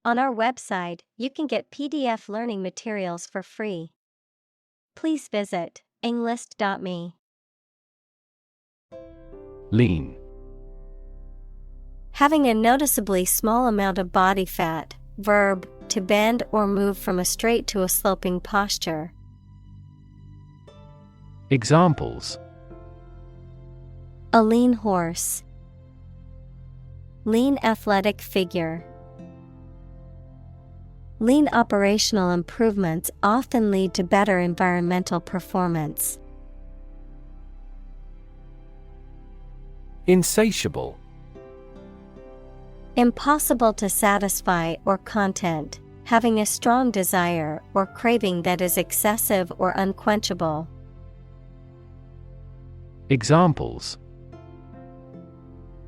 On our website, you can get PDF learning materials for free. Please visit englist.me. Lean. Having a noticeably small amount of body fat. Verb, to bend or move from a straight to a sloping posture. Examples: A lean horse. Lean athletic figure. Lean operational improvements often lead to better environmental performance. Insatiable. Impossible to satisfy or content, having a strong desire or craving that is excessive or unquenchable. Examples: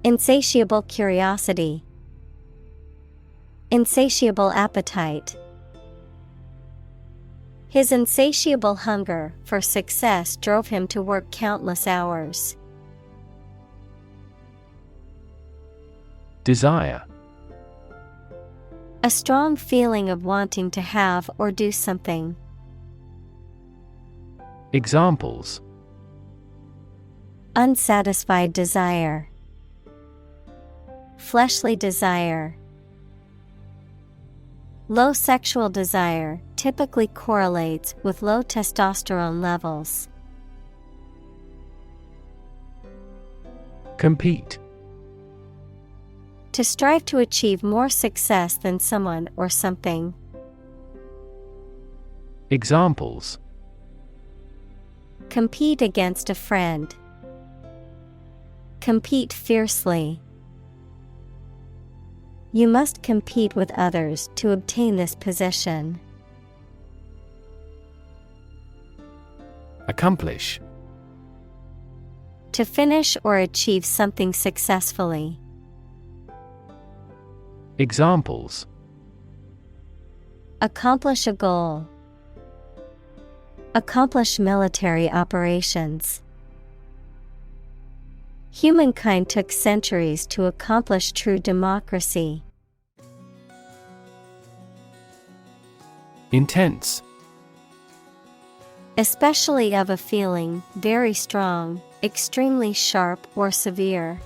Insatiable curiosity. Insatiable appetite. His insatiable hunger for success drove him to work countless hours. Desire. A strong feeling of wanting to have or do something. Examples: Unsatisfied desire. Fleshly desire. Low sexual desire typically correlates with low testosterone levels. Compete. To strive to achieve more success than someone or something. Examples: Compete against a friend. Compete fiercely. You must compete with others to obtain this position. Accomplish. To finish or achieve something successfully. Examples: Accomplish a goal. Accomplish military operations. Humankind took centuries to accomplish true democracy. Intense. Especially of a feeling, very strong, extremely sharp or severe.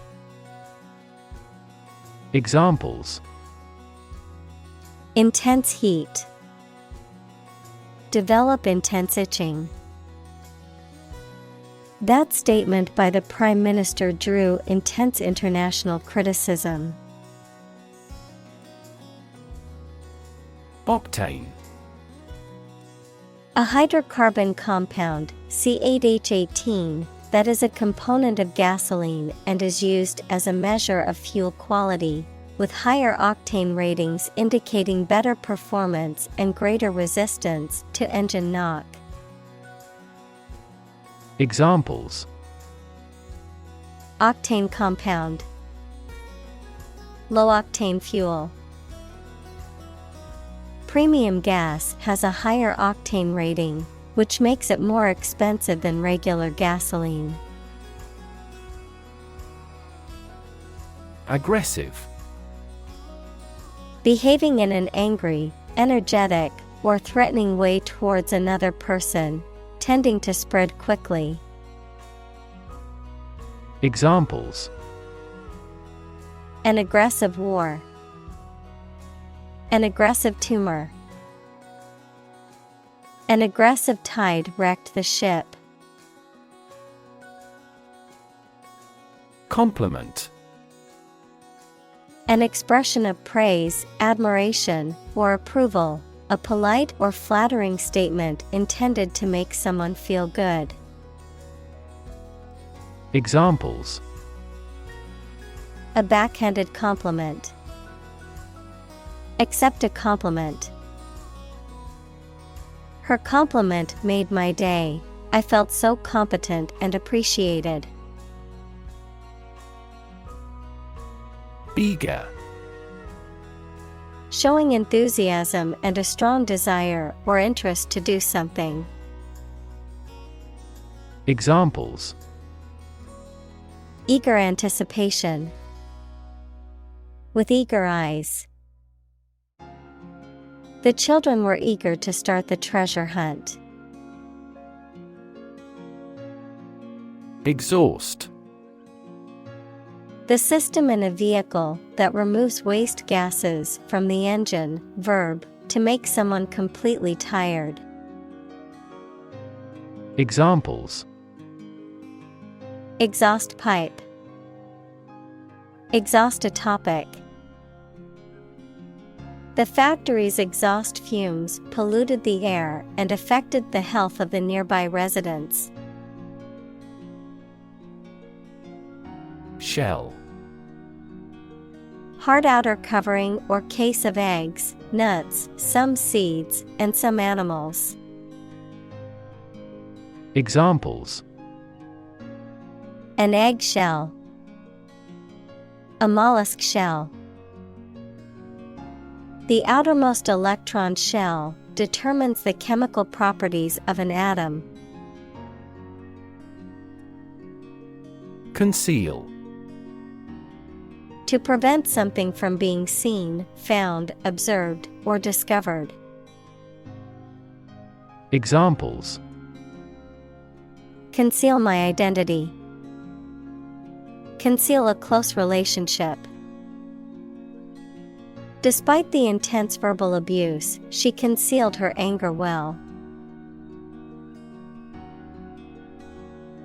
Examples: Intense heat. Develop intense itching. That statement by the Prime Minister drew intense international criticism. Octane. A hydrocarbon compound, C8H18, that is a component of gasoline and is used as a measure of fuel quality, with higher octane ratings indicating better performance and greater resistance to engine knock. Examples: Octane compound. Low octane fuel. Premium gas has a higher octane rating, which makes it more expensive than regular gasoline. Aggressive. Behaving in an angry, energetic, or threatening way towards another person, tending to spread quickly. Examples: An aggressive war. An aggressive tumor. An aggressive tide wrecked the ship. Compliment. An expression of praise, admiration, or approval, a polite or flattering statement intended to make someone feel good. Examples: A backhanded compliment. Accept a compliment. Her compliment made my day. I felt so competent and appreciated. Eager. Showing enthusiasm and a strong desire or interest to do something. Examples: Eager anticipation. With eager eyes. The children were eager to start the treasure hunt. Exhaust. The system in a vehicle that removes waste gases from the engine. Verb, to make someone completely tired. Examples. Exhaust pipe. Exhaust a topic. The factory's exhaust fumes polluted the air and affected the health of the nearby residents. Shell. Hard outer covering or case of eggs, nuts, some seeds, and some animals. Examples. An egg shell. A mollusk shell. The outermost electron shell determines the chemical properties of an atom. Conceal. To prevent something from being seen, found, observed, or discovered. Examples. Conceal my identity. Conceal a close relationship. Despite the intense verbal abuse, she concealed her anger well.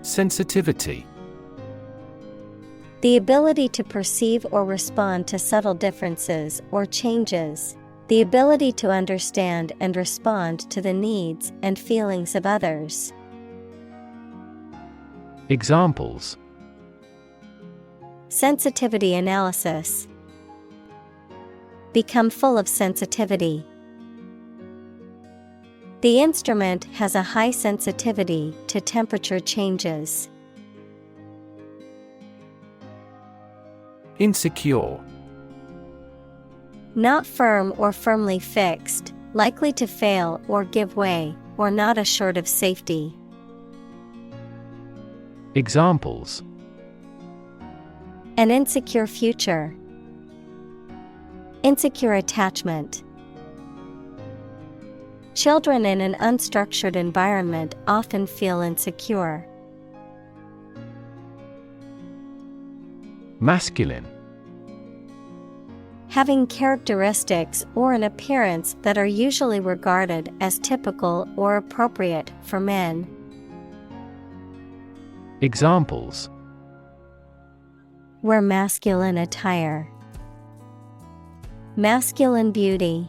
Sensitivity. The ability to perceive or respond to subtle differences or changes. The ability to understand and respond to the needs and feelings of others. Examples. Sensitivity analysis. Become full of sensitivity. The instrument has a high sensitivity to temperature changes. Insecure. Not firm or firmly fixed, likely to fail or give way, or not assured of safety. Examples. An insecure future. Insecure attachment. Children in an unstructured environment often feel insecure. Masculine. Having characteristics or an appearance that are usually regarded as typical or appropriate for men. Examples. Wear masculine attire. Masculine beauty.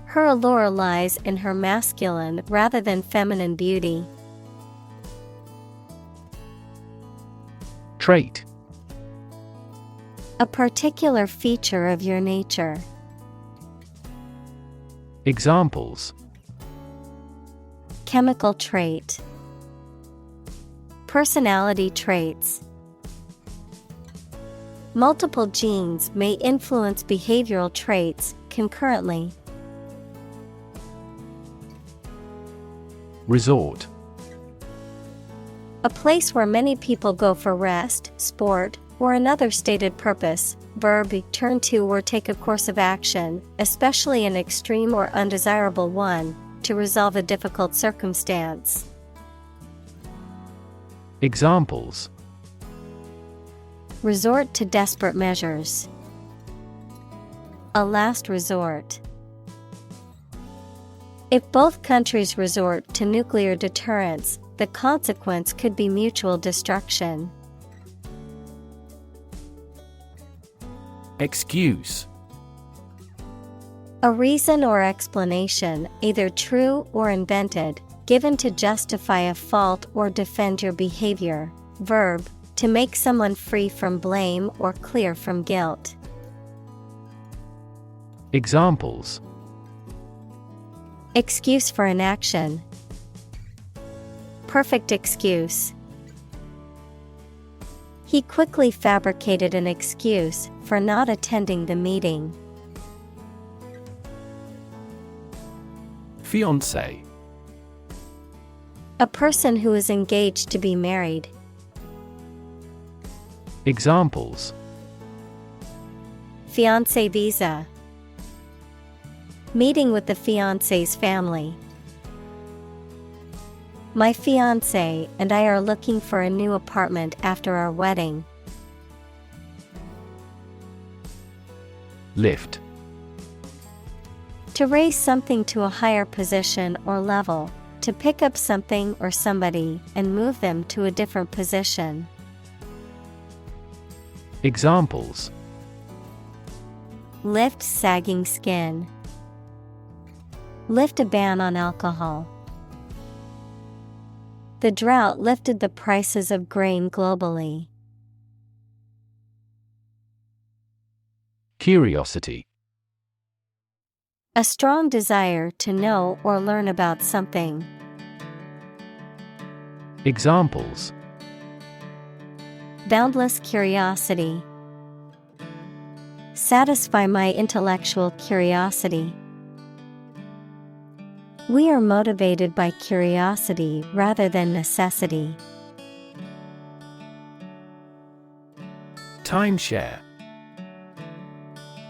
Her allure lies in her masculine rather than feminine beauty. Trait. A particular feature of your nature. Examples. Chemical trait. Personality traits. Multiple genes may influence behavioral traits concurrently. Resort. A place where many people go for rest, sport, or another stated purpose. Verb, turn to or take a course of action, especially an extreme or undesirable one, to resolve a difficult circumstance. Examples. Resort to desperate measures. A last resort. If both countries resort to nuclear deterrence, the consequence could be mutual destruction. Excuse. A reason or explanation, either true or invented, given to justify a fault or defend your behavior. Verb, to make someone free from blame or clear from guilt. Examples. Excuse for inaction. Perfect excuse. He quickly fabricated an excuse for not attending the meeting. Fiancé. A person who is engaged to be married. Examples. Fiancé visa. Meeting with the fiancé's family. My fiancé and I are looking for a new apartment after our wedding. Lift. To raise something to a higher position or level, to pick up something or somebody and move them to a different position. Examples: Lift sagging skin. Lift a ban on alcohol. The drought lifted the prices of grain globally. Curiosity. A strong desire to know or learn about something. Examples: Boundless curiosity. Satisfy my intellectual curiosity. We are motivated by curiosity rather than necessity. Timeshare.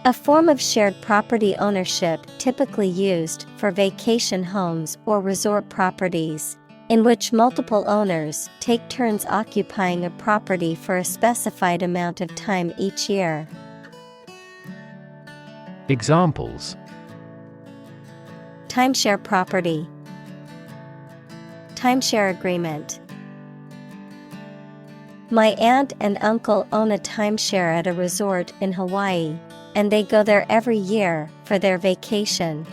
A form of shared property ownership typically used for vacation homes or resort properties, in which multiple owners take turns occupying a property for a specified amount of time each year. Examples: Timeshare property. Timeshare agreement. My aunt and uncle own a timeshare at a resort in Hawaii, and they go there every year for their vacation.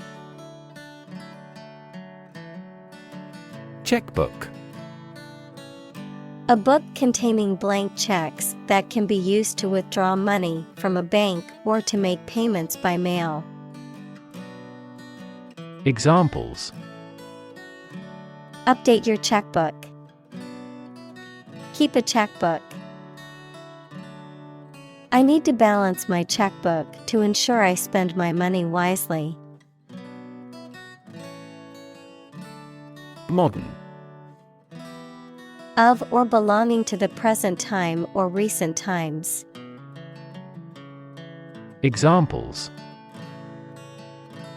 Checkbook. A book containing blank checks that can be used to withdraw money from a bank or to make payments by mail. Examples: Update your checkbook. Keep a checkbook. I need to balance my checkbook to ensure I spend my money wisely. Modern. Of or belonging to the present time or recent times. Examples: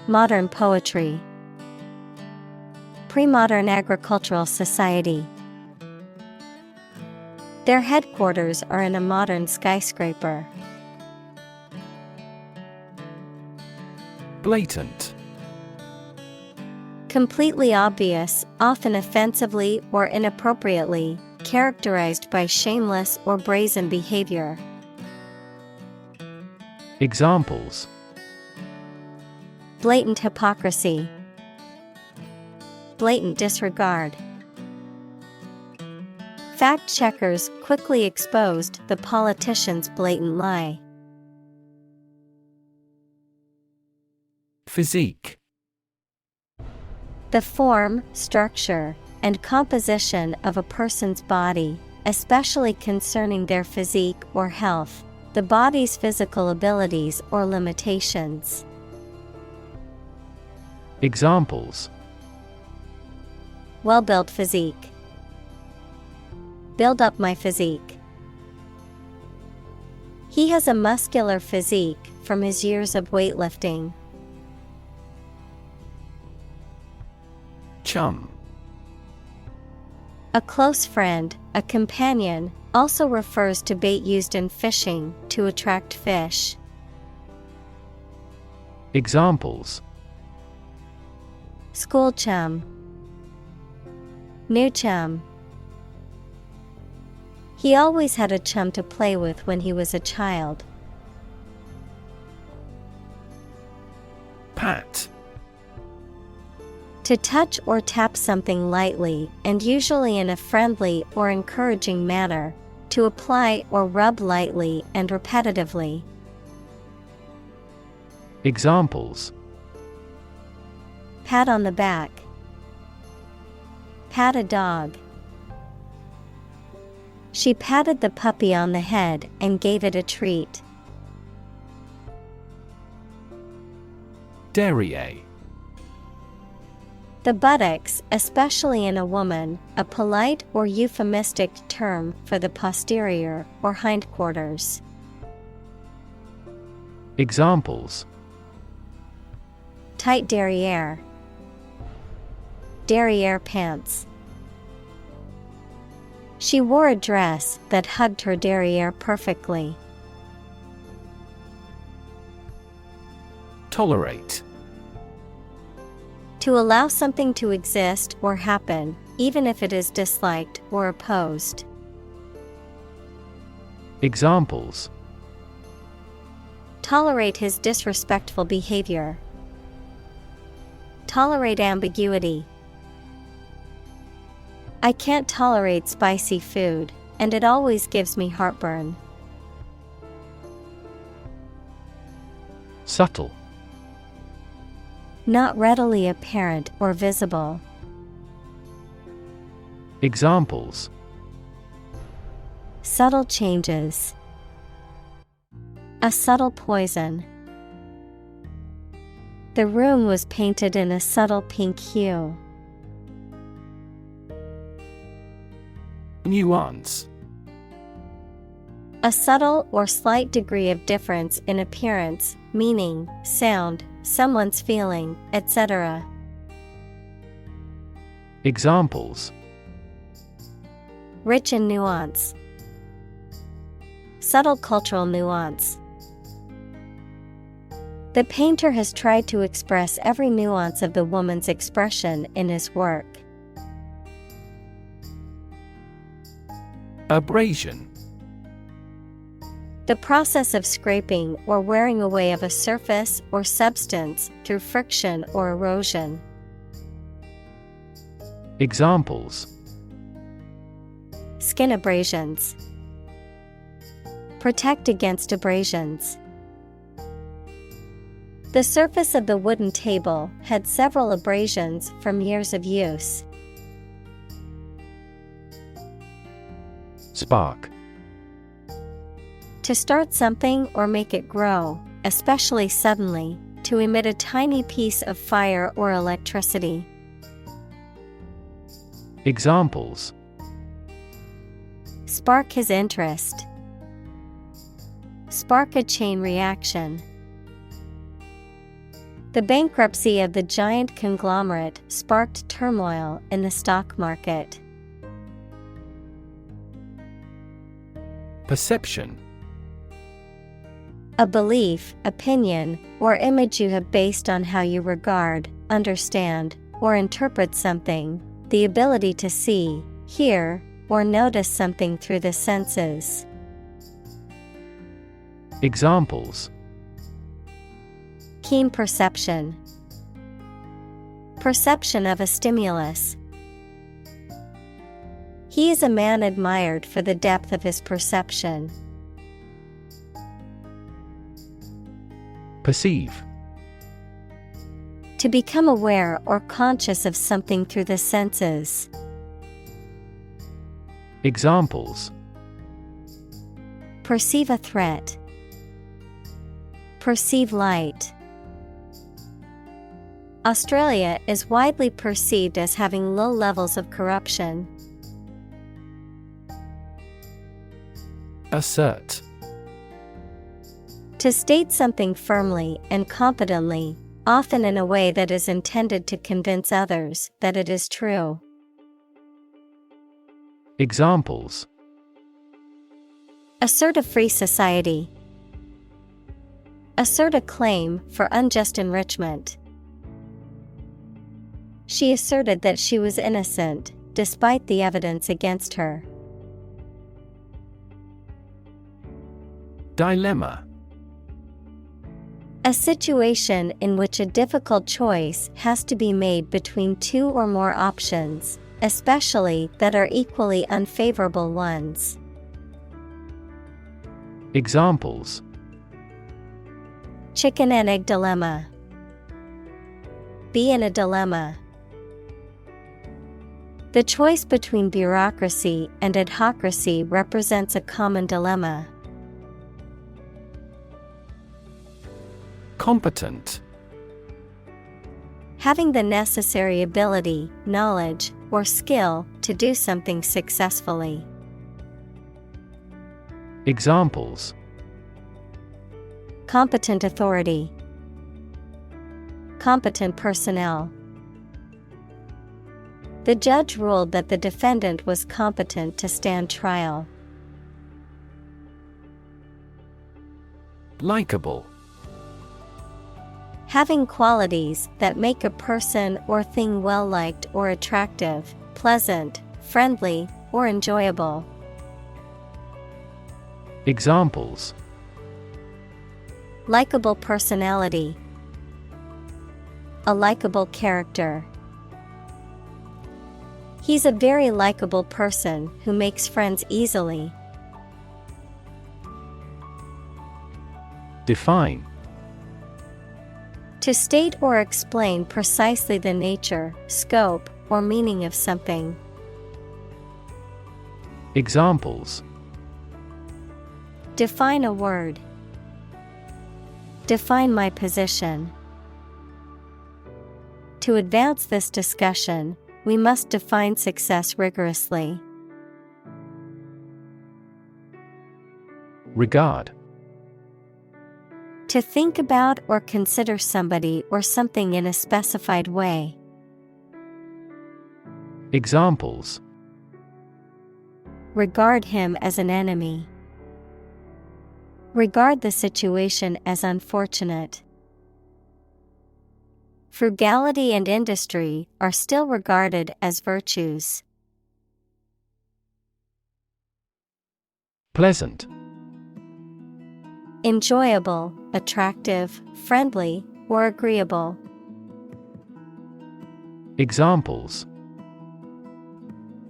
Modern poetry. Pre-modern agricultural society. Their headquarters are in a modern skyscraper. Blatant. Completely obvious, often offensively or inappropriately, characterized by shameless or brazen behavior. Examples: Blatant hypocrisy. Blatant disregard. Fact-checkers quickly exposed the politician's blatant lie. Physique. The form, structure, and composition of a person's body, especially concerning their physique or health, the body's physical abilities or limitations. Examples: Well-built physique. Build up my physique. He has a muscular physique from his years of weightlifting. Chum. A close friend, a companion, also refers to bait used in fishing to attract fish. Examples: School chum. New chum. He always had a chum to play with when he was a child. Pat. To touch or tap something lightly and usually in a friendly or encouraging manner, to apply or rub lightly and repetitively. Examples: Pat on the back. Pat a dog. She patted the puppy on the head and gave it a treat. Derriere. The buttocks, especially in a woman, a polite or euphemistic term for the posterior or hindquarters. Examples: Tight derriere. Derriere pants. She wore a dress that hugged her derriere perfectly. Tolerate. To allow something to exist or happen, even if it is disliked or opposed. Examples: Tolerate his disrespectful behavior. Tolerate ambiguity. I can't tolerate spicy food, and it always gives me heartburn. Subtle. Not readily apparent or visible. Examples: Subtle changes. A subtle poison. The room was painted in a subtle pink hue. Nuance. A subtle or slight degree of difference in appearance, meaning, sound, someone's feeling, etc. Examples: Rich in nuance. Subtle cultural nuance. The painter has tried to express every nuance of the woman's expression in his work. Abrasion. The process of scraping or wearing away of a surface or substance through friction or erosion. Examples: Skin abrasions. Protect against abrasions. The surface of the wooden table had several abrasions from years of use. Spark. To start something or make it grow, especially suddenly, to emit a tiny piece of fire or electricity. Examples: Spark his interest. Spark a chain reaction. The bankruptcy of the giant conglomerate sparked turmoil in the stock market. Perception. A belief, opinion, or image you have based on how you regard, understand, or interpret something, the ability to see, hear, or notice something through the senses. Examples: Keen perception. Perception of a stimulus. He is a man admired for the depth of his perception. Perceive. To become aware or conscious of something through the senses. Examples: Perceive a threat. Perceive light. Australia is widely perceived as having low levels of corruption. Assert. To state something firmly and confidently, often in a way that is intended to convince others that it is true. Examples: Assert a free society. Assert a claim for unjust enrichment. She asserted that she was innocent, despite the evidence against her. Dilemma. A situation in which a difficult choice has to be made between two or more options, especially that are equally unfavorable ones. Examples: Chicken and egg dilemma. Be in a dilemma. The choice between bureaucracy and adhocracy represents a common dilemma. Competent. Having the necessary ability, knowledge, or skill to do something successfully. Examples: Competent authority. Competent personnel. The judge ruled that the defendant was competent to stand trial. Likeable. Having qualities that make a person or thing well-liked or attractive, pleasant, friendly, or enjoyable. Examples: Likeable personality. A likable character. He's a very likable person who makes friends easily. Define. To state or explain precisely the nature, scope, or meaning of something. Examples: Define a word. Define my position. To advance this discussion, we must define success rigorously. Regard. To think about or consider somebody or something in a specified way. Examples: Regard him as an enemy. Regard the situation as unfortunate. Frugality and industry are still regarded as virtues. Pleasant. Enjoyable, attractive, friendly, or agreeable. Examples: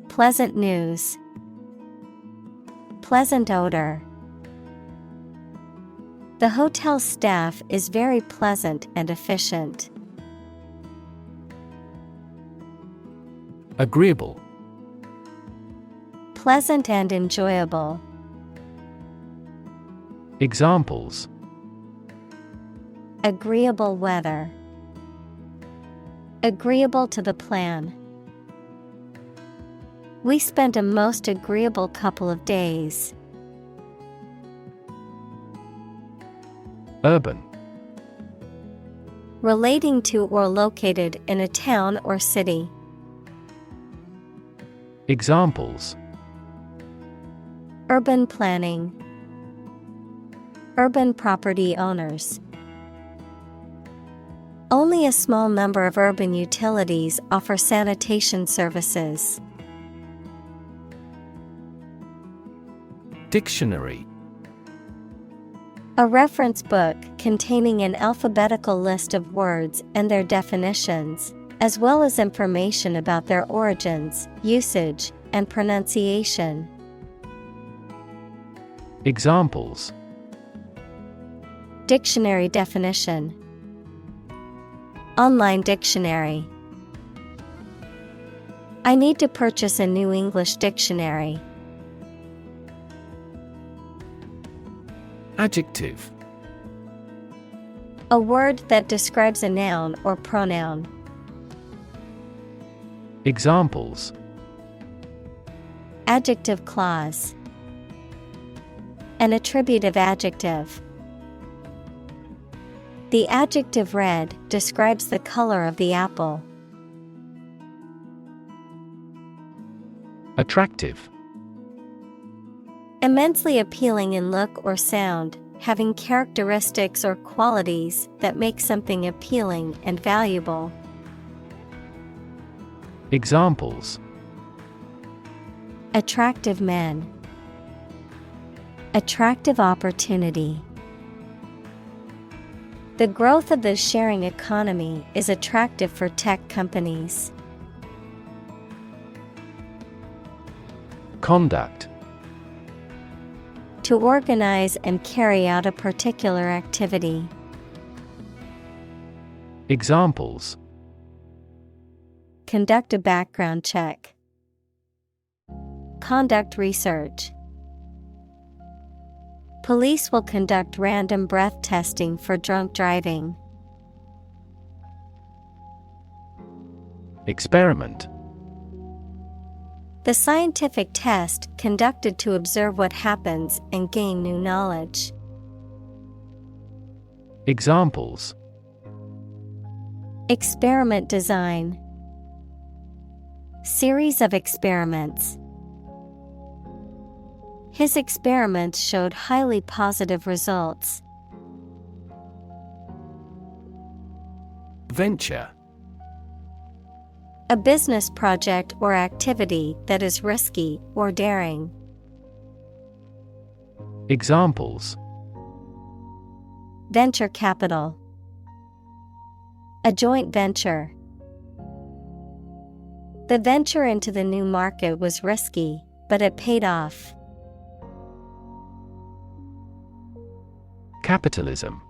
Pleasant news. Pleasant odor. The hotel staff is very pleasant and efficient. Agreeable. Pleasant and enjoyable. Examples: Agreeable weather. Agreeable to the plan. We spent a most agreeable couple of days. Urban. Relating to or located in a town or city. Examples: Urban planning. Urban property owners. Only a small number of urban utilities offer sanitation services. Dictionary. A reference book containing an alphabetical list of words and their definitions, as well as information about their origins, usage, and pronunciation. Examples: Dictionary definition. Online dictionary. I need to purchase a new English dictionary. Adjective. A word that describes a noun or pronoun. Examples: Adjective clause. An attributive adjective. The adjective red describes the color of the apple. Attractive. Immensely appealing in look or sound, having characteristics or qualities that make something appealing and valuable. Examples: Attractive men. Attractive opportunity. The growth of the sharing economy is attractive for tech companies. Conduct. To organize and carry out a particular activity. Examples: Conduct a background check. Conduct research. Police will conduct random breath testing for drunk driving. Experiment. The scientific test conducted to observe what happens and gain new knowledge. Examples: Experiment design. Series of experiments. His experiments showed highly positive results. Venture. A business project or activity that is risky or daring. Examples: Venture capital. A joint venture. The venture into the new market was risky, but it paid off. Capitalism.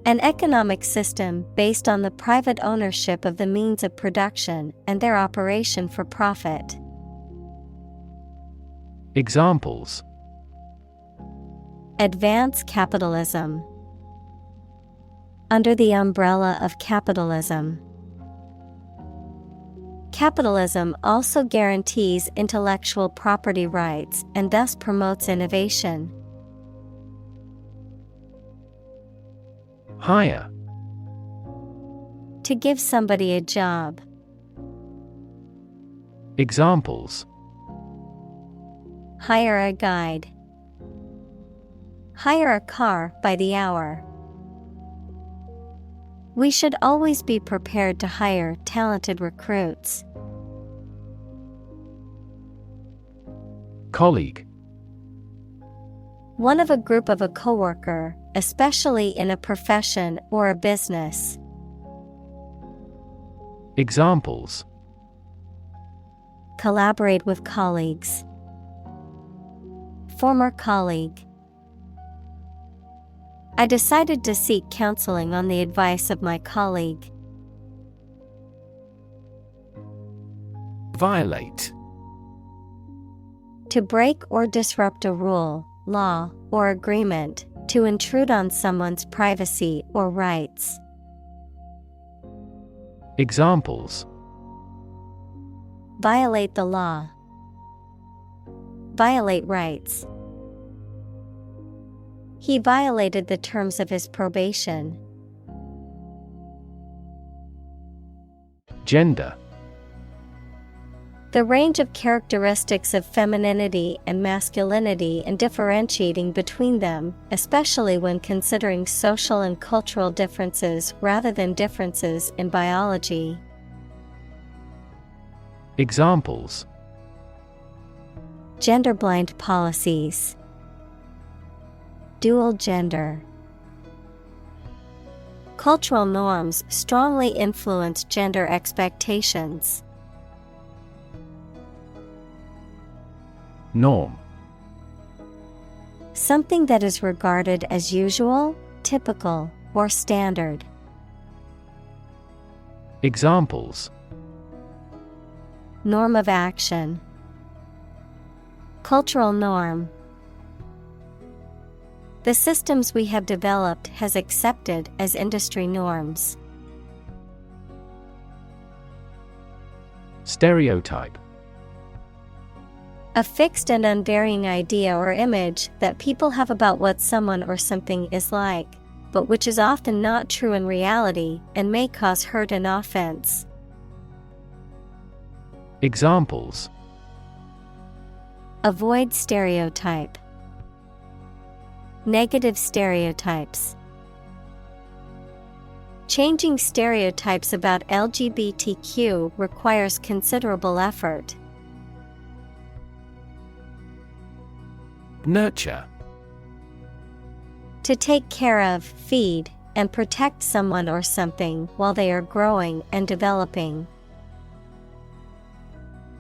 An economic system based on the private ownership of the means of production and their operation for profit. Examples: Advance capitalism. Under the umbrella of capitalism. Capitalism also guarantees intellectual property rights and thus promotes innovation. Hire. To give somebody a job. Examples: Hire a guide. Hire a car by the hour. We should always be prepared to hire talented recruits. Colleague. One of a group of a coworker, especially in a profession or a business. Examples: Collaborate with colleagues. Former colleague. I decided to seek counseling on the advice of my colleague. Violate. To break or disrupt a rule, law, or agreement, to intrude on someone's privacy or rights. Examples: Violate the law. Violate rights. He violated the terms of his probation. Gender. The range of characteristics of femininity and masculinity and differentiating between them, especially when considering social and cultural differences rather than differences in biology. Examples: Gender-blind policies. Dual gender. Cultural norms strongly influence gender expectations. Norm. Something that is regarded as usual, typical, or standard. Examples: Norm of action. Cultural norm. The systems we have developed has accepted as industry norms. Stereotype. A fixed and unvarying idea or image that people have about what someone or something is like, but which is often not true in reality and may cause hurt and offense. Examples: Avoid stereotype. Negative stereotypes. Changing stereotypes about LGBTQ requires considerable effort. Nurture. To take care of, feed, and protect someone or something while they are growing and developing.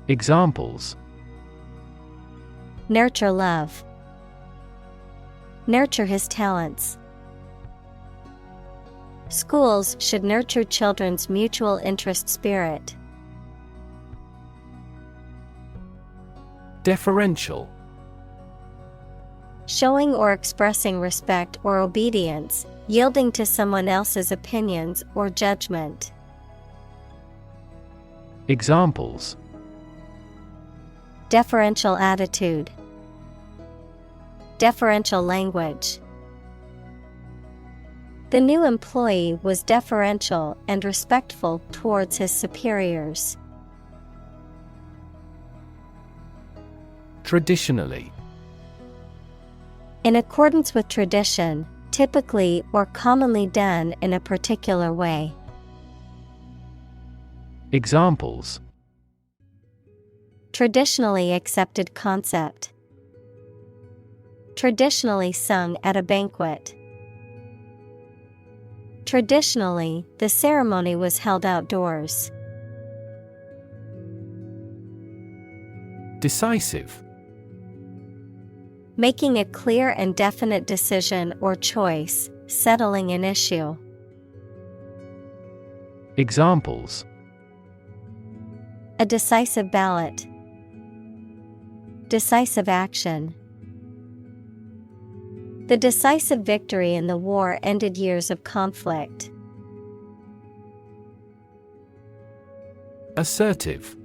Examples: Nurture love. Nurture his talents. Schools should nurture children's mutual interest spirit. Deferential. Showing or expressing respect or obedience, yielding to someone else's opinions or judgment. Examples: Deferential attitude. Deferential language. The new employee was deferential and respectful towards his superiors. Traditionally. In accordance with tradition, typically or commonly done in a particular way. Examples: Traditionally accepted concept. Traditionally sung at a banquet. Traditionally, the ceremony was held outdoors. Decisive. Making a clear and definite decision or choice, settling an issue. Examples: A decisive ballot. Decisive action. The decisive victory in the war ended years of conflict. Assertive.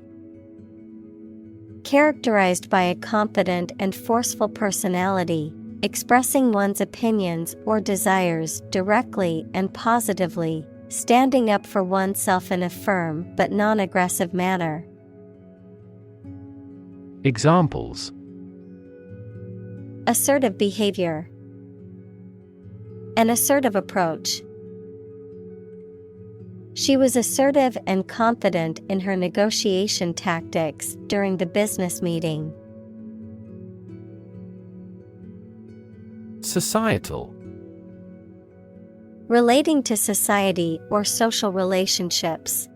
Characterized by a confident and forceful personality, expressing one's opinions or desires directly and positively, standing up for oneself in a firm but non-aggressive manner. Examples: Assertive behavior. An assertive approach. She was assertive and confident in her negotiation tactics during the business meeting. Societal. Relating to society or social relationships.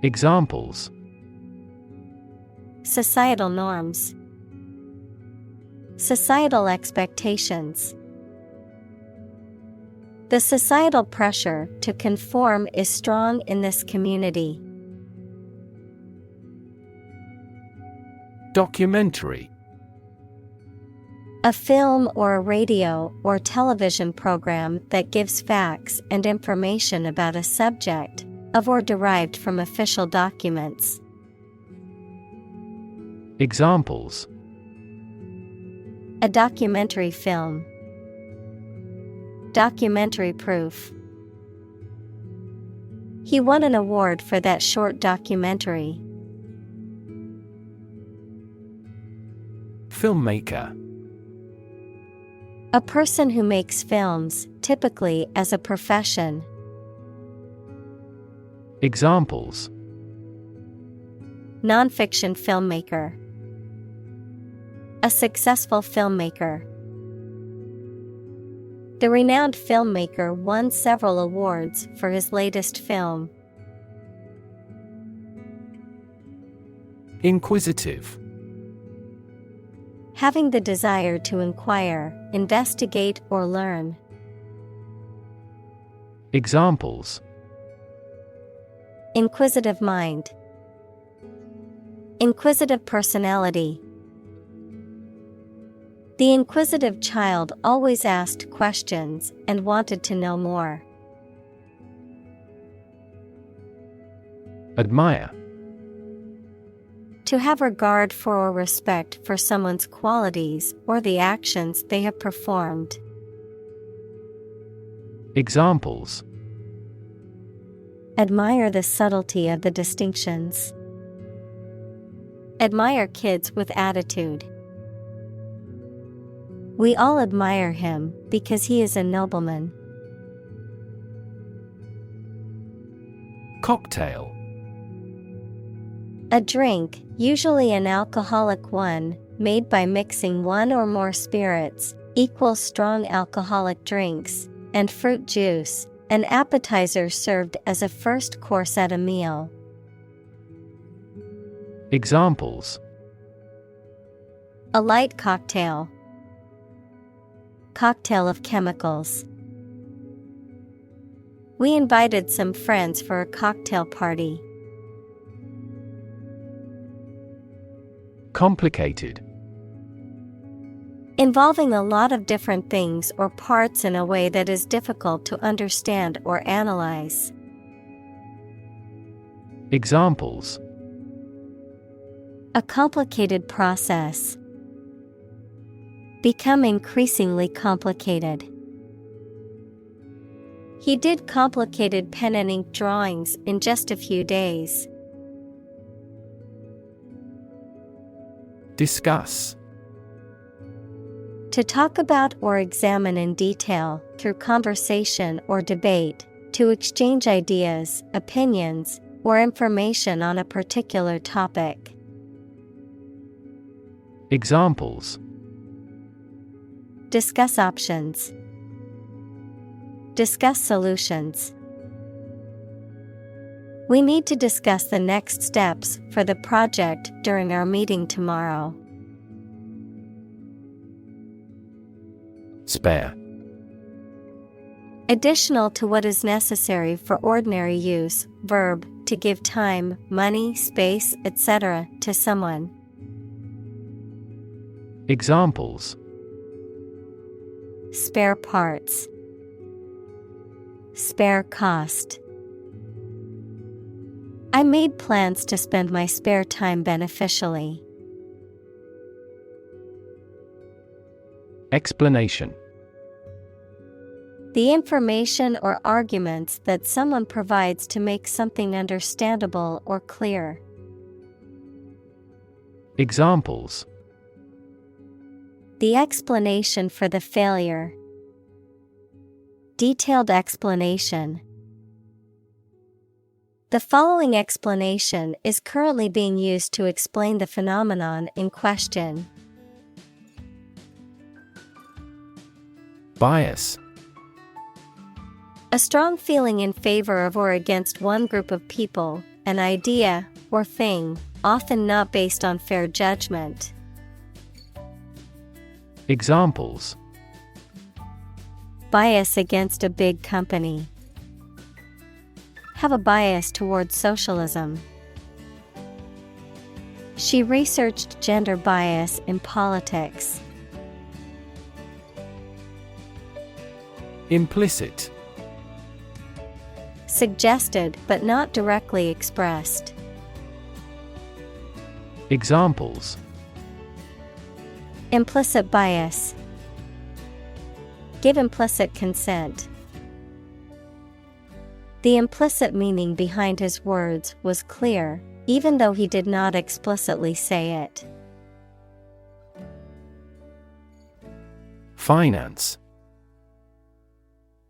Examples: Societal norms. Societal expectations. The societal pressure to conform is strong in this community. Documentary. A film or a radio or television program that gives facts and information about a subject, of or derived from official documents. Examples: A documentary film. Documentary proof. He won an award for that short documentary. Filmmaker. A person who makes films, typically as a profession. Examples: Nonfiction filmmaker. A successful filmmaker. The renowned filmmaker won several awards for his latest film. Inquisitive. Having the desire to inquire, investigate or learn. Examples: Inquisitive mind. Inquisitive personality. The inquisitive child always asked questions and wanted to know more. Admire. To have regard for or respect for someone's qualities or the actions they have performed. Examples: Admire the subtlety of the distinctions. Admire kids with attitude. We all admire him because he is a nobleman. Cocktail. A drink, usually an alcoholic one, made by mixing one or more spirits, equals strong alcoholic drinks, and fruit juice, an appetizer served as a first course at a meal. Examples: A light cocktail. Cocktail of chemicals. We invited some friends for a cocktail party. Complicated. Involving a lot of different things or parts in a way that is difficult to understand or analyze. Examples: A complicated process. Become increasingly complicated. He did complicated pen and ink drawings in just a few days. Discuss. To talk about or examine in detail, through conversation or debate, to exchange ideas, opinions, or information on a particular topic. Examples. Discuss options. Discuss solutions. We need to discuss the next steps for the project during our meeting tomorrow. Spare. Additional to what is necessary for ordinary use, verb, to give time, money, space, etc., to someone. Examples. Spare parts. Spare cost. I made plans to spend my spare time beneficially. Explanation. The information or arguments that someone provides to make something understandable or clear. Examples. The explanation for the failure. Detailed explanation. The following explanation is currently being used to explain the phenomenon in question. Bias. A strong feeling in favor of or against one group of people, an idea, or thing, often not based on fair judgment. Examples. Bias against a big company. Have a bias towards socialism. She researched gender bias in politics. Implicit. Suggested but not directly expressed. Examples. Implicit bias. Give implicit consent. The implicit meaning behind his words was clear, even though he did not explicitly say it. Finance.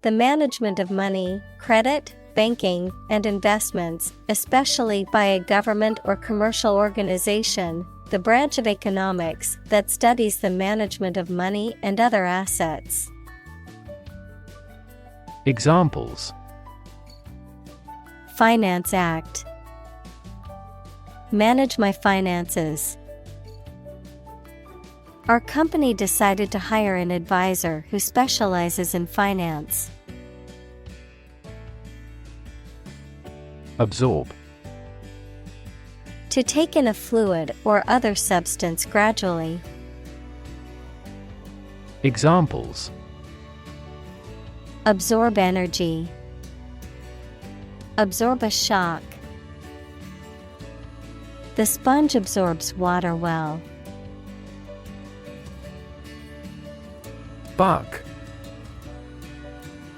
The management of money, credit, banking, and investments, especially by a government or commercial organization, the branch of economics that studies the management of money and other assets. Examples. Finance Act. Manage my finances. Our company decided to hire an advisor who specializes in finance. Absorb. To take in a fluid or other substance gradually. Examples. Absorb energy. Absorb a shock. The sponge absorbs water well. Bug.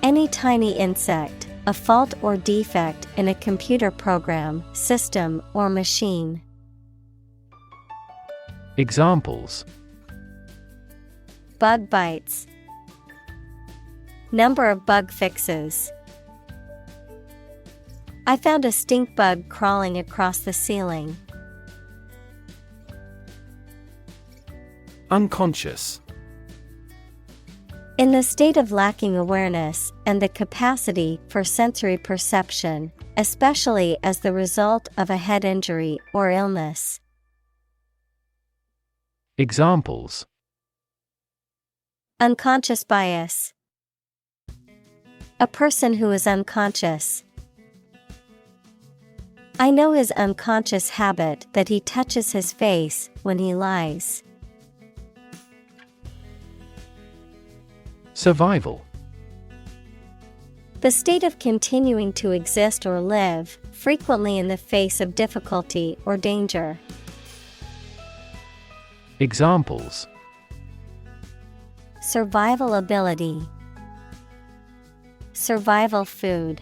Any tiny insect, a fault or defect in a computer program, system, or machine. Examples. Bug bites. Number of bug fixes. I found a stink bug crawling across the ceiling. Unconscious. In the state of lacking awareness and the capacity for sensory perception, especially as the result of a head injury or illness. Examples. Unconscious bias. A person who is unconscious. I know his unconscious habit that he touches his face when he lies. Survival. The state of continuing to exist or live, frequently in the face of difficulty or danger. Examples. Survival ability. survival food.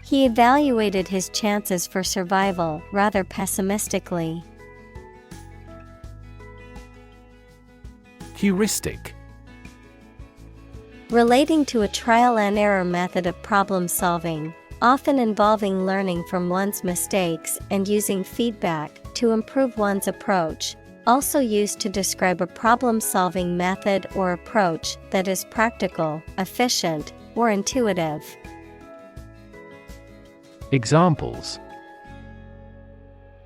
He evaluated his chances for survival rather pessimistically. Heuristic. Relating to a trial and error method of problem solving, often involving learning from one's mistakes and using feedback to improve one's approach, also used to describe a problem-solving method or approach that is practical, efficient, or intuitive. Examples: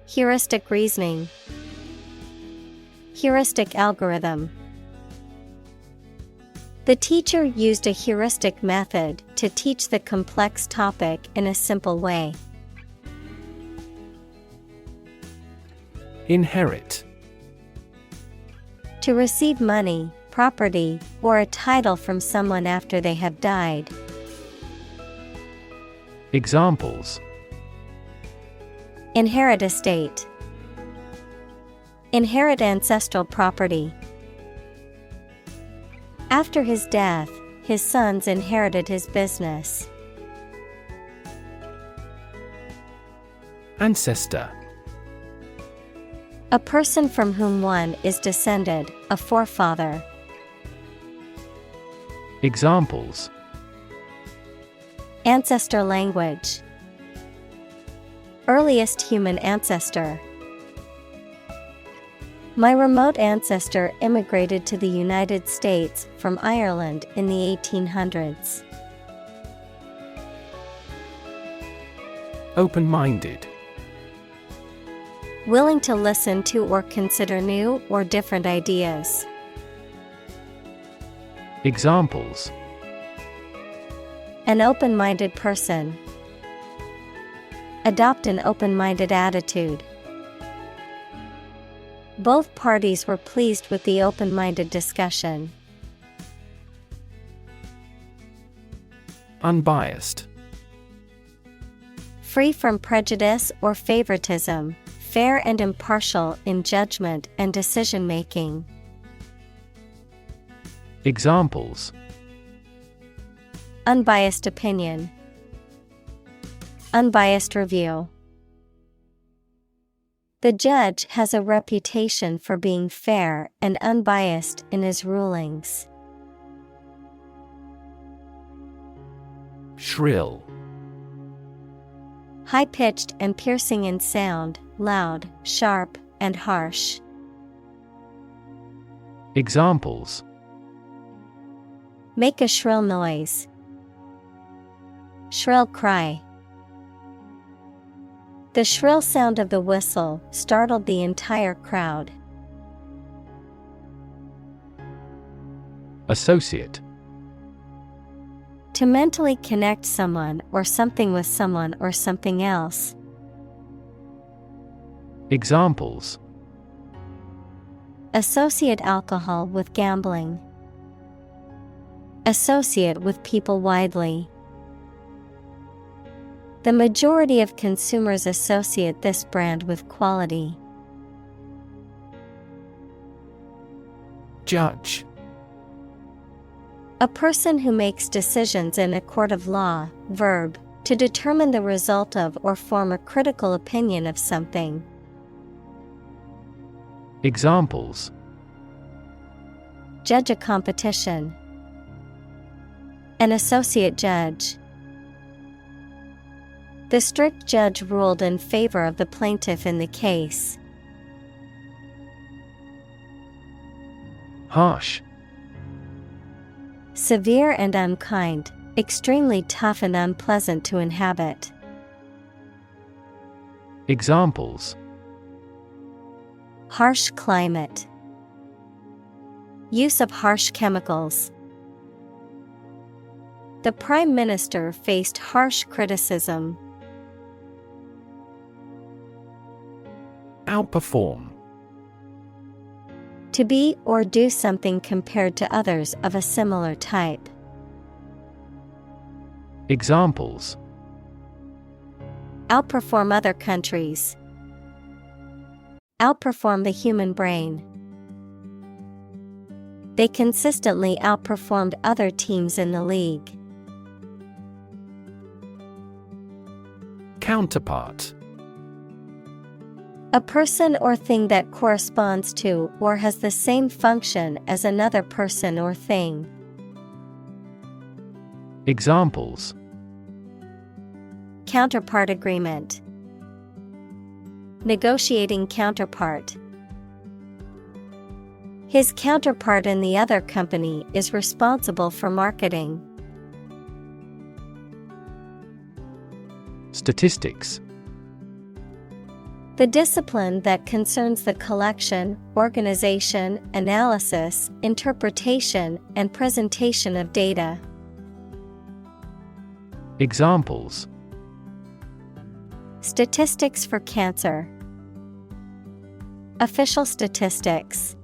Heuristic reasoning, heuristic algorithm. The teacher used a heuristic method to teach the complex topic in a simple way. Inherit. To receive money, property, or a title from someone after they have died. Examples: Inherit estate, inherit ancestral property. After his death, his sons inherited his business. Ancestor. A person from whom one is descended, a forefather. Examples: Ancestor language, earliest human ancestor. My remote ancestor immigrated to the United States from Ireland in the 1800s. Open-minded. Willing to listen to or consider new or different ideas. Examples: An open-minded person. Adopt an open-minded attitude. Both parties were pleased with the open-minded discussion. Unbiased. Free from prejudice or favoritism, fair and impartial in judgment and decision-making. Examples: Unbiased opinion, unbiased review. The judge has a reputation for being fair and unbiased in his rulings. Shrill. High-pitched and piercing in sound, loud, sharp, and harsh. Examples: Make a shrill noise. Shrill cry. The shrill sound of the whistle startled the entire crowd. Associate. To mentally connect someone or something with someone or something else. Examples: Associate alcohol with gambling. Associate with people widely. The majority of consumers associate this brand with quality. Judge. A person who makes decisions in a court of law. Verb, to determine the result of or form a critical opinion of something. Examples: Judge a competition. An associate judge. The strict judge ruled in favor of the plaintiff in the case. Harsh. Severe and unkind, extremely tough and unpleasant to inhabit. Examples: Harsh climate. Use of harsh chemicals. The Prime Minister faced harsh criticism. Outperform. To be or do something compared to others of a similar type. Examples: Outperform other countries. Outperform the human brain. They consistently outperformed other teams in the league. Counterpart. A person or thing that corresponds to or has the same function as another person or thing. Examples: Counterpart agreement. Negotiating counterpart. His counterpart in the other company is responsible for marketing. Statistics. The discipline that concerns the collection, organization, analysis, interpretation, and presentation of data. Examples: Statistics for cancer. Official statistics.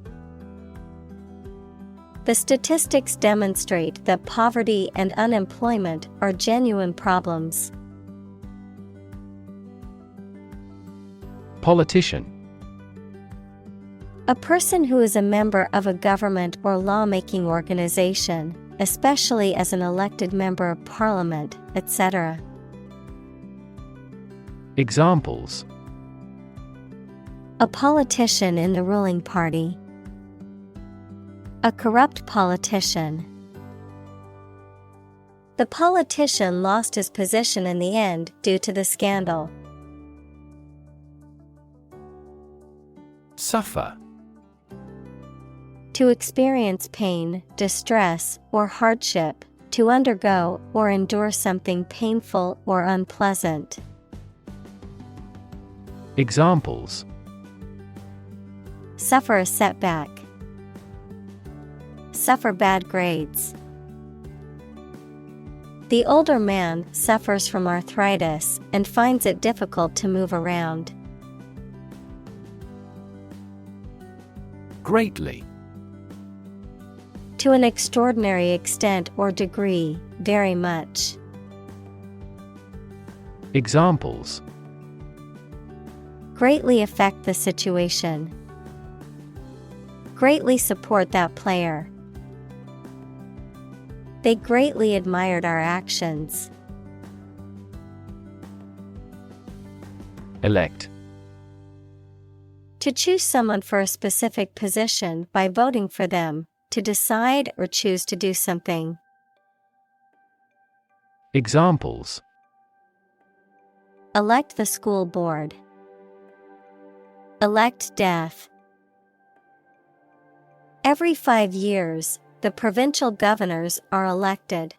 The statistics demonstrate that poverty and unemployment are genuine problems. Politician. A person who is a member of a government or lawmaking organization, especially as an elected member of parliament, etc. Examples: A politician in the ruling party. A corrupt politician. The politician lost his position in the end due to the scandal. Suffer. To experience pain, distress, or hardship, to undergo or endure something painful or unpleasant. Examples: Suffer a setback. Suffer bad grades. The older man suffers from arthritis and finds it difficult to move around. Greatly. To an extraordinary extent or degree, very much. Examples: Greatly affect the situation. Greatly support that player. They greatly admired our actions. Elect. To choose someone for a specific position by voting for them, to decide or choose to do something. Examples: Elect the school board. Elect death. Every 5 years, the provincial governors are elected.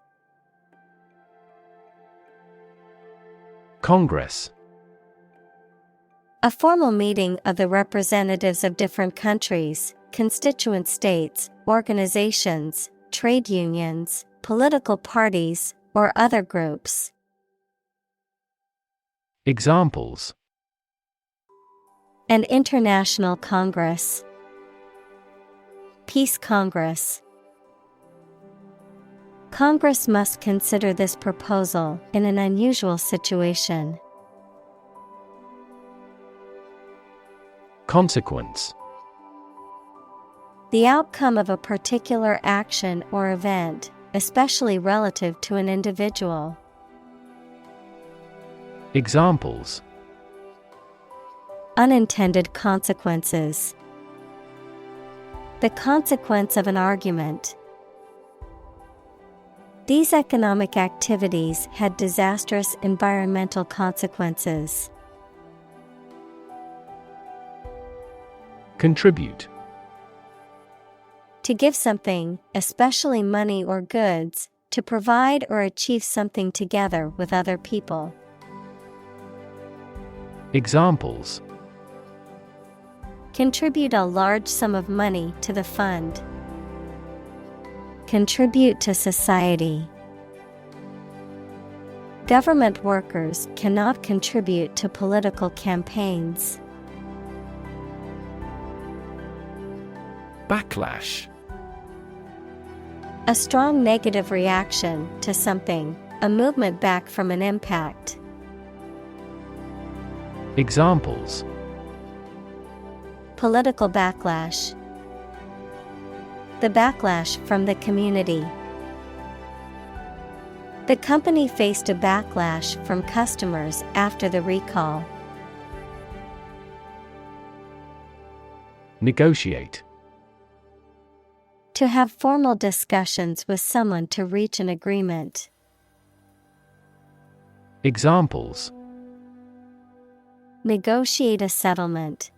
Congress. A formal meeting of the representatives of different countries, constituent states, organizations, trade unions, political parties, or other groups. Examples: An international congress. Peace Congress. Congress must consider this proposal in an unusual situation. Consequence. The outcome of a particular action or event, especially relative to an individual. Examples: Unintended consequences. The consequence of an argument. These economic activities had disastrous environmental consequences. Contribute. To give something, especially money or goods, to provide or achieve something together with other people. Examples: Contribute a large sum of money to the fund. Contribute to society. Government workers cannot contribute to political campaigns. Backlash. A strong negative reaction to something, a movement back from an impact. Examples: Political backlash. The backlash from the community. The company faced a backlash from customers after the recall. Negotiate. To have formal discussions with someone to reach an agreement. Examples: Negotiate a settlement.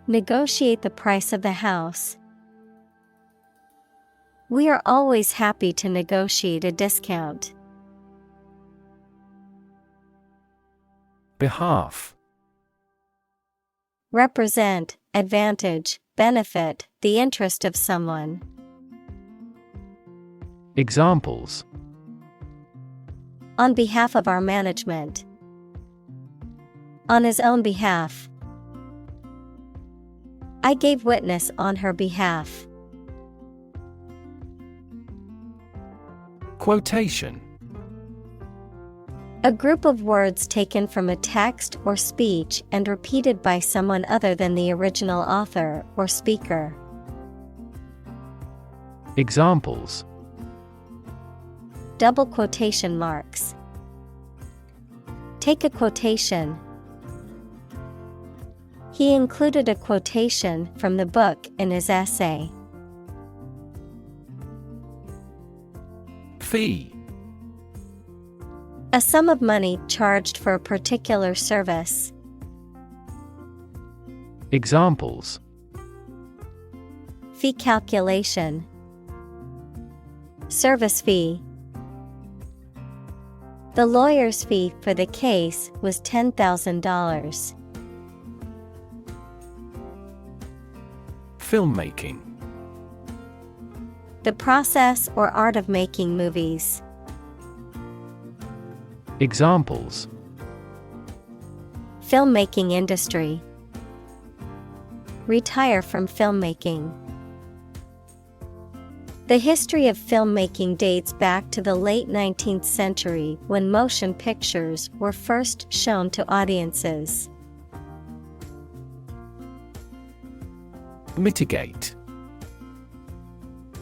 Negotiate the price of the house. We are always happy to negotiate a discount. Behalf. Represent, advantage, benefit, the interest of someone. Examples: On behalf of our management. On his own behalf. I gave witness on her behalf. Quotation. A group of words taken from a text or speech and repeated by someone other than the original author or speaker. Examples: Double quotation marks. Take a quotation. He included a quotation from the book in his essay. Fee. A sum of money charged for a particular service. Examples: Fee calculation. Service fee. The lawyer's fee for the case was $10,000. Filmmaking. The process or art of making movies. Examples: Filmmaking industry. Retire from filmmaking. The history of filmmaking dates back to the late 19th century when motion pictures were first shown to audiences. Mitigate.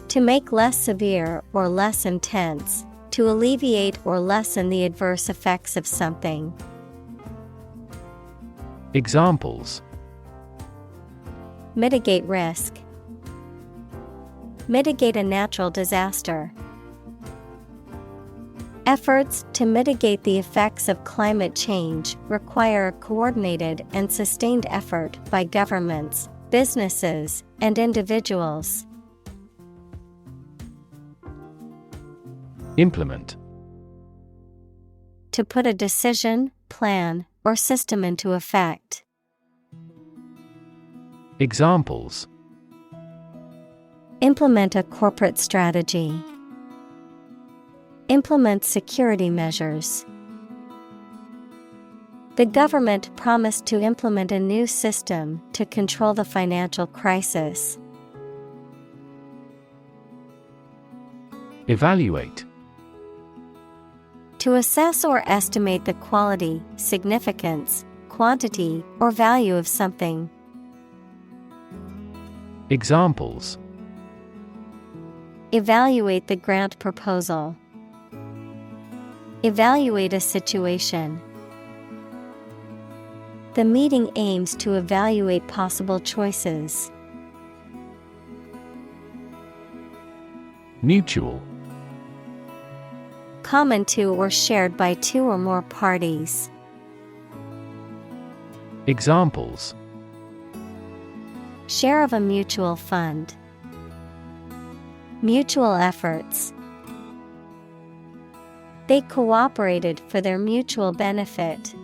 To make less severe or less intense, to alleviate or lessen the adverse effects of something. Examples: Mitigate risk. Mitigate a natural disaster. Efforts to mitigate the effects of climate change require a coordinated and sustained effort by governments, businesses, and individuals. Implement. To put a decision, plan, or system into effect. Examples: Implement a corporate strategy. Implement security measures. The government promised to implement a new system to control the financial crisis. Evaluate. To assess or estimate the quality, significance, quantity, or value of something. Examples: Evaluate the grant proposal. Evaluate a situation. The meeting aims to evaluate possible choices. Mutual. Common to or shared by two or more parties. Examples: Share of a mutual fund. Mutual efforts. They cooperated for their mutual benefit.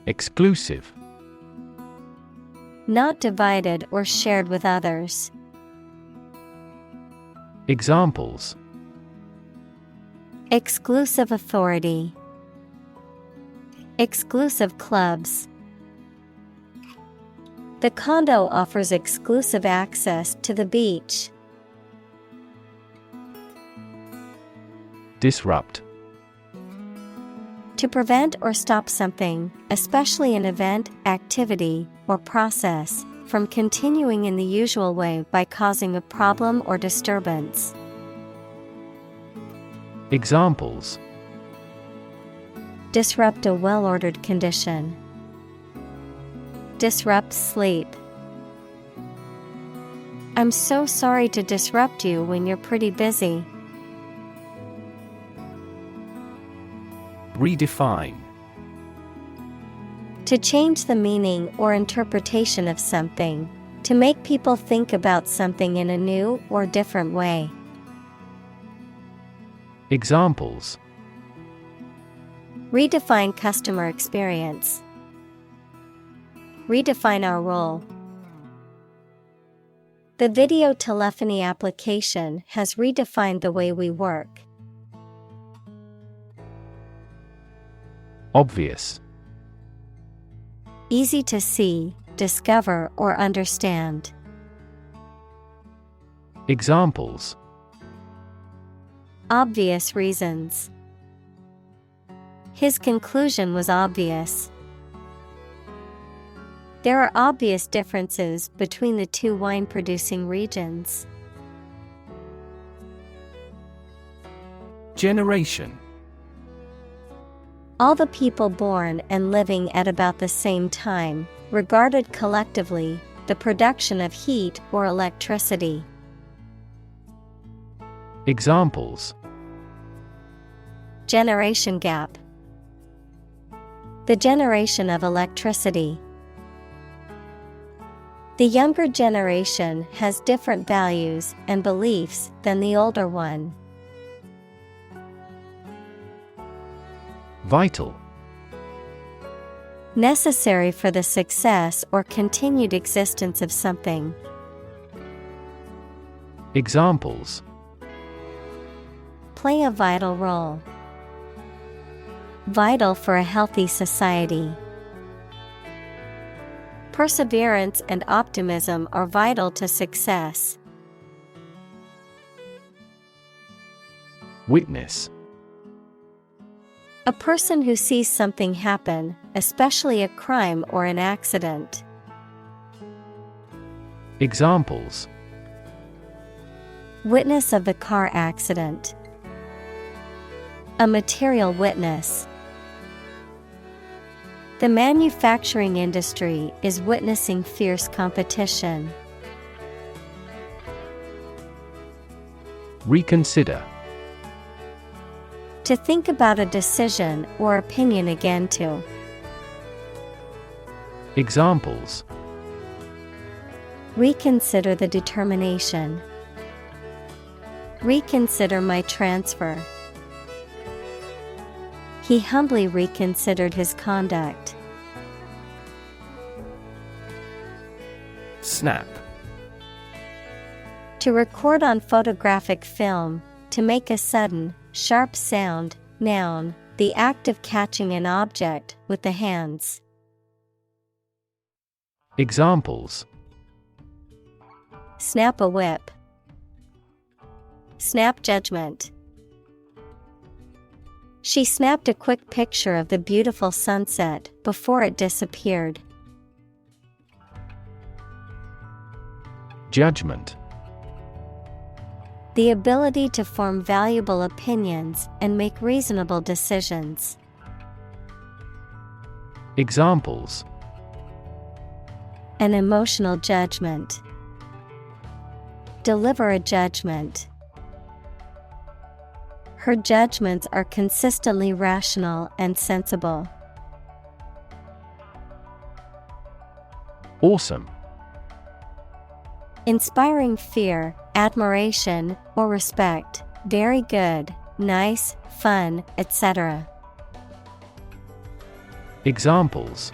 Exclusive. Not divided or shared with others. Examples: Exclusive authority. Exclusive clubs. The condo offers exclusive access to the beach. Disrupt. To prevent or stop something, especially an event, activity, or process, from continuing in the usual way by causing a problem or disturbance. Examples: disrupt a well-ordered condition, disrupt sleep. I'm so sorry to disrupt you when you're pretty busy. Redefine. To change the meaning or interpretation of something, to make people think about something in a new or different way. Examples: redefine customer experience, redefine our role. The video telephony application has redefined the way we work. Obvious. Easy to see, discover, or understand. Examples: obvious reasons. His conclusion was obvious. There are obvious differences between the two wine-producing regions. Generation. All the people born and living at about the same time, regarded collectively, the production of heat or electricity. Examples: generation gap. The generation of electricity. The younger generation has different values and beliefs than the older one. Vital. Necessary for the success or continued existence of something. Examples: play a vital role. Vital for a healthy society. Perseverance and optimism are vital to success. Witness. A person who sees something happen, especially a crime or an accident. Examples: witness of the car accident. A material witness. The manufacturing industry is witnessing fierce competition. Reconsider. To think about a decision or opinion again to. Examples: reconsider the determination. Reconsider my transfer. He humbly reconsidered his conduct. Snap. To record on photographic film, to make a sudden, sharp sound. Noun, the act of catching an object with the hands. Examples: snap a whip. Snap judgment. She snapped a quick picture of the beautiful sunset before it disappeared. Judgment. The ability to form valuable opinions and make reasonable decisions. Examples: an emotional judgment. Deliver a judgment. Her judgments are consistently rational and sensible. Awesome. Inspiring fear, admiration, or respect. Very good, nice, fun, etc. Examples: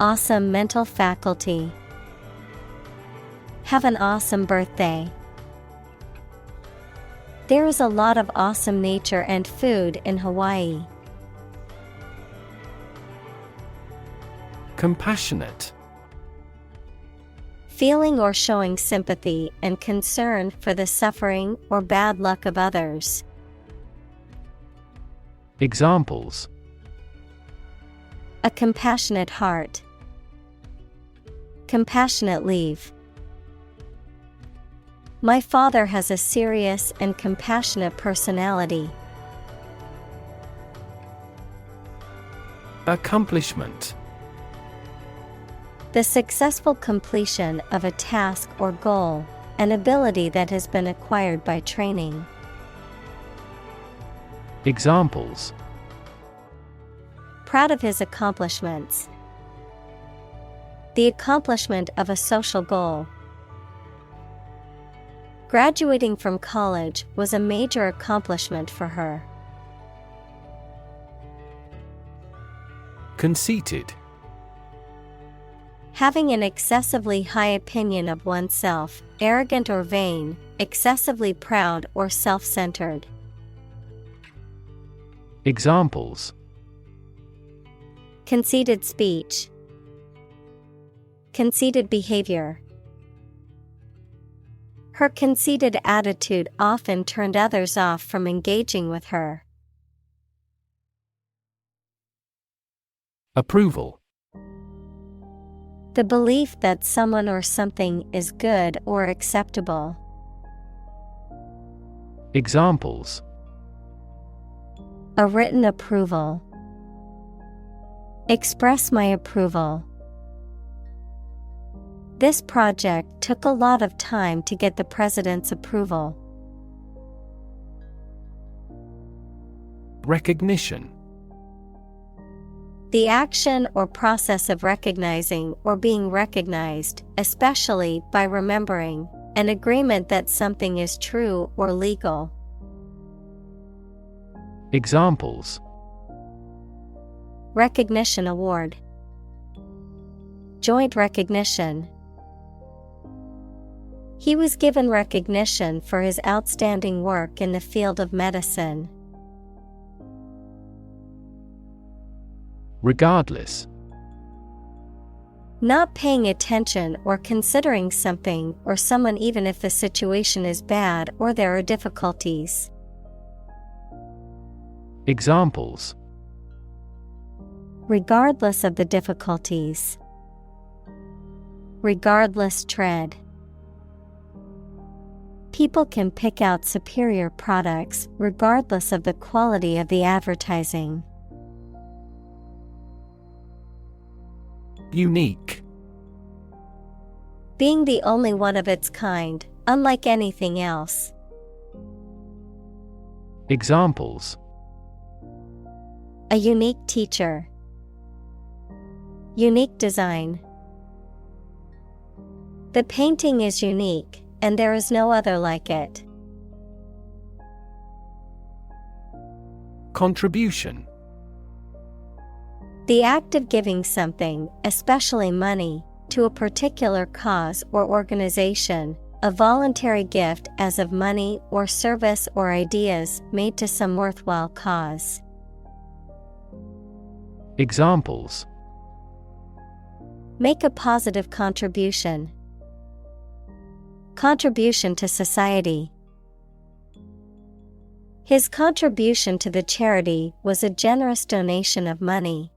awesome mental faculty. Have an awesome birthday. There is a lot of awesome nature and food in Hawaii. Compassionate. Feeling or showing sympathy and concern for the suffering or bad luck of others. Examples: a compassionate heart, compassionate leave. My father has a serious and compassionate personality. Accomplishment: The successful completion of a task or goal, an ability that has been acquired by training. Examples: Proud of his accomplishments. The accomplishment of a social goal. Graduating from college was a major accomplishment for her. Conceited: Having an excessively high opinion of oneself, arrogant or vain, excessively proud or self-centered. Examples: Conceited speech, conceited behavior. Her conceited attitude often turned others off from engaging with her. Approval: The belief that someone or something is good or acceptable. Examples: A written approval. Express my approval. This project took a lot of time to get the president's approval. Recognition: The action or process of recognizing or being recognized, especially by remembering, an agreement that something is true or legal. Examples: Recognition award. Joint recognition. He was given recognition for his outstanding work in the field of medicine. Regardless: Not paying attention or considering something or someone even if the situation is bad or there are difficulties. Examples: Regardless of the difficulties. Regardless tread. People can pick out superior products regardless of the quality of the advertising. Unique: Being the only one of its kind, unlike anything else. Examples: A unique teacher. Unique design. The painting is unique, and there is no other like it. Contribution: The act of giving something, especially money, to a particular cause or organization, a voluntary gift as of money or service or ideas made to some worthwhile cause. Examples: Make a positive contribution. Contribution to society. His contribution to the charity was a generous donation of money.